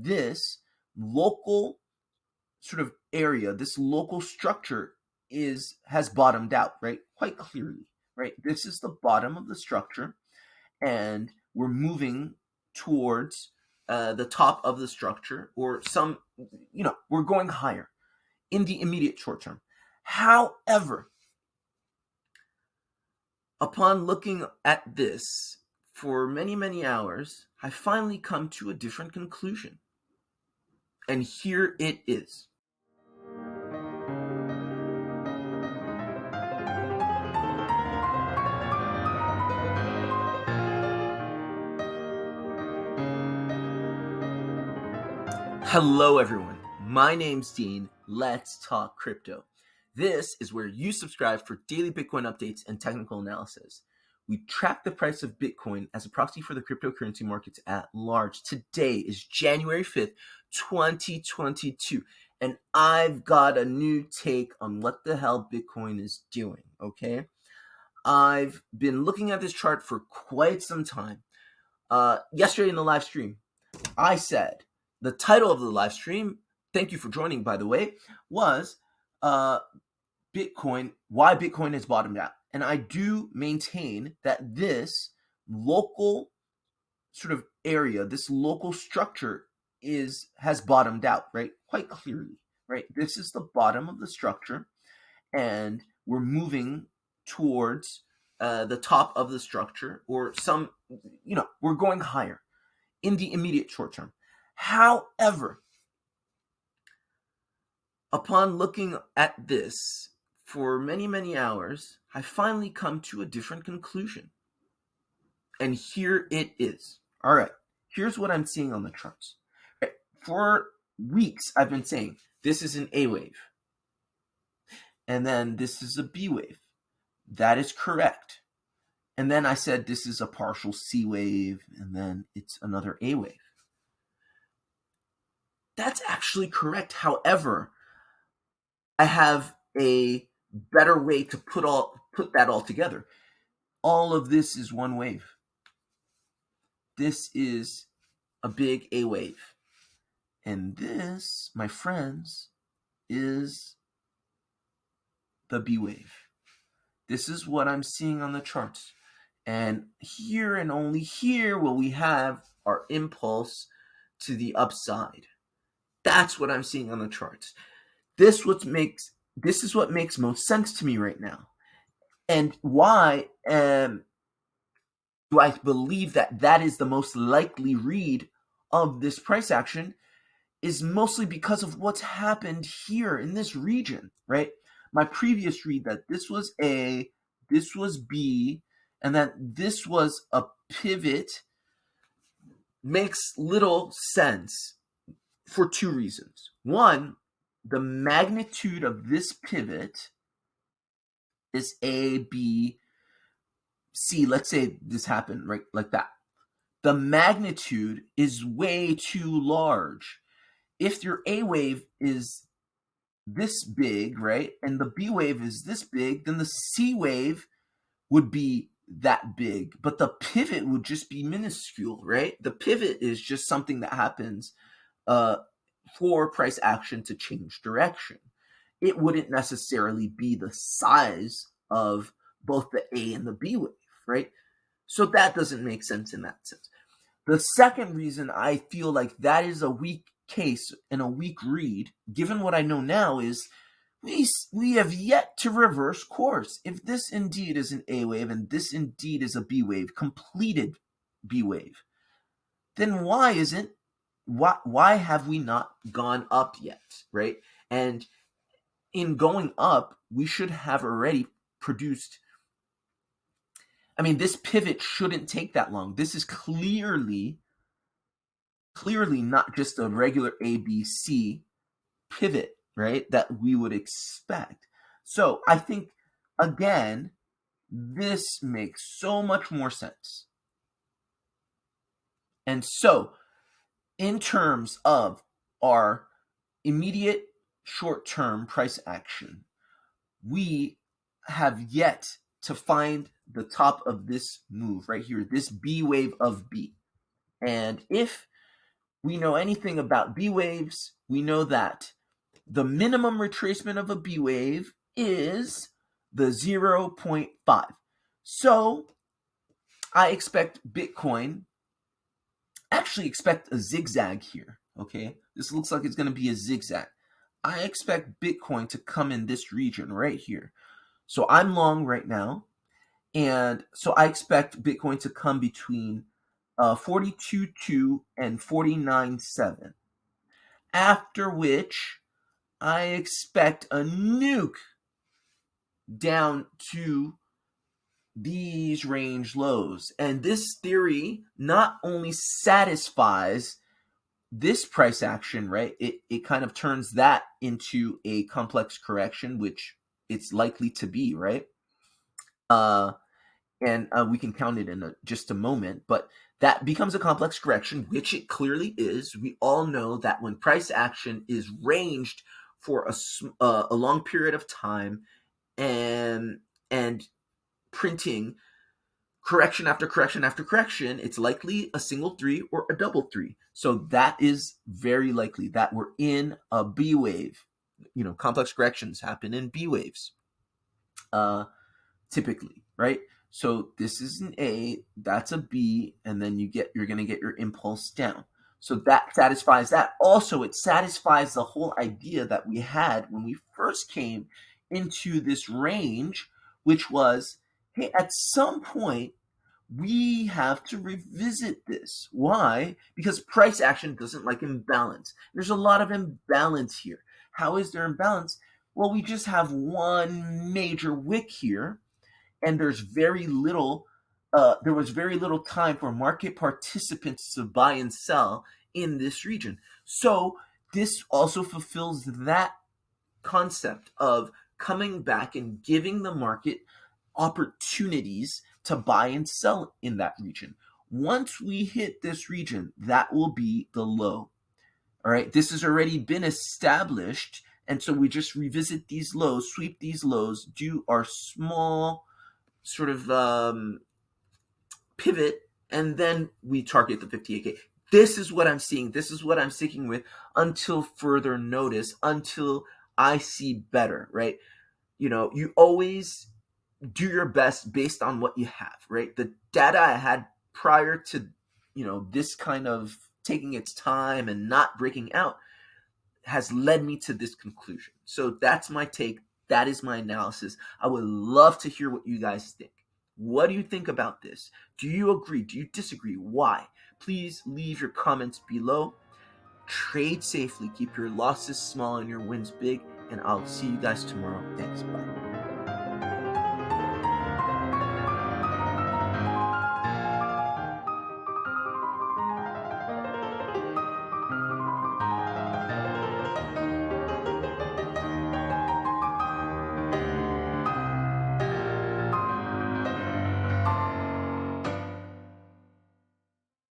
this local sort of area, this local structure has bottomed out, right? Quite clearly, right? This is the bottom of the structure, and we're moving towards the top of the structure, or we're going higher in the immediate short term. However, upon looking at this for many, many hours, I finally come to a different conclusion. And here it is. Hello, everyone. My name's Dean. Let's talk crypto. This is where you subscribe for daily Bitcoin updates and technical analysis. We track the price of Bitcoin as a proxy for the cryptocurrency markets at large. Today is January 5th, 2022, and I've got a new take on what the hell Bitcoin is doing, okay? I've been looking at this chart for quite some time. Yesterday in the live stream, I said, the title of the live stream, thank you for joining, by the way, was Bitcoin, why Bitcoin has bottomed out. And I do maintain that this local sort of area, this local structure has bottomed out, right? Quite clearly, right? This is the bottom of the structure, and we're moving towards the top of the structure, or we're going higher in the immediate short term. However, upon looking at this for many, many hours, I finally come to a different conclusion. And here it is. All right, here's what I'm seeing on the charts. Right. For weeks, I've been saying this is an A wave, and then this is a B wave. That is correct. And then I said this is a partial C wave, and then it's another A wave. That's actually correct. However, I have a better way to put that all together. All of this is one wave. This is a big A wave. And this, my friends, is the B wave. This is what I'm seeing on the charts. And here and only here will we have our impulse to the upside. That's what I'm seeing on the charts. This is what makes most sense to me right now. And why do I believe that is the most likely read of this price action is mostly because of what's happened here in this region, right? My previous read that this was A, this was B, and that this was a pivot makes little sense for two reasons. One, the magnitude of this pivot is A, B, C. Let's say this happened right like that. The magnitude is way too large. If your A wave is this big, right, and the B wave is this big, then the C wave would be that big, but the pivot would just be minuscule, right? The pivot is just something that happens for price action to change direction. It wouldn't necessarily be the size of both the A and the B wave, right? So that doesn't make sense in that sense. The second reason I feel like that is a weak case and a weak read, given what I know now, is we have yet to reverse course. If this indeed is an A wave and this indeed is a B wave, completed B wave, then why have we not gone up yet, right? And in going up, we should have already produced. I mean, this pivot shouldn't take that long. This is clearly not just a regular ABC pivot, right, that we would expect. So I think, again, this makes so much more sense. And so, in terms of our immediate short-term price action, we have yet to find the top of this move right here, this B wave of B. And if we know anything about B waves, we know that the minimum retracement of a B wave is the 0.5. So I expect Bitcoin, actually expect a zigzag here, okay? This looks like it's going to be a zigzag. I expect Bitcoin to come in this region right here. So I'm long right now, and so I expect Bitcoin to come between 42.2 and 49.7. After which, I expect a nuke down to these range lows. And this theory not only satisfies this price action, right? It kind of turns that into a complex correction, which it's likely to be, right? And we can count it in just a moment, but that becomes a complex correction, which it clearly is. We all know that when price action is ranged for a long period of time and printing correction after correction after correction, it's likely a single three or a double three. So that is very likely that we're in a B wave. You know, complex corrections happen in B waves, typically, right? So this is an A, that's a B, and then you're going to get your impulse down. So that satisfies that. Also, it satisfies the whole idea that we had when we first came into this range, which was, hey, at some point, we have to revisit this. Why? Because price action doesn't like imbalance. There's a lot of imbalance here. How is there imbalance? Well, we just have one major wick here, and there was very little time for market participants to buy and sell in this region. So this also fulfills that concept of coming back and giving the market opportunities to buy and sell in that region. Once we hit this region, that will be the low. All right, this has already been established, and so we just revisit these lows, sweep these lows, do our small sort of pivot, and then we target the 58K. This is what I'm seeing. This is what I'm sticking with until further notice, until I see better, right? You know, you always do your best based on what you have, right? The data I had prior to, you know, this kind of taking its time and not breaking out has led me to this conclusion. So that's my take. That is my analysis. I would love to hear what you guys think. What do you think about this? Do you agree? Do you disagree? Why? Please leave your comments below. Trade safely. Keep your losses small and your wins big. And I'll see you guys tomorrow. Thanks. Bye.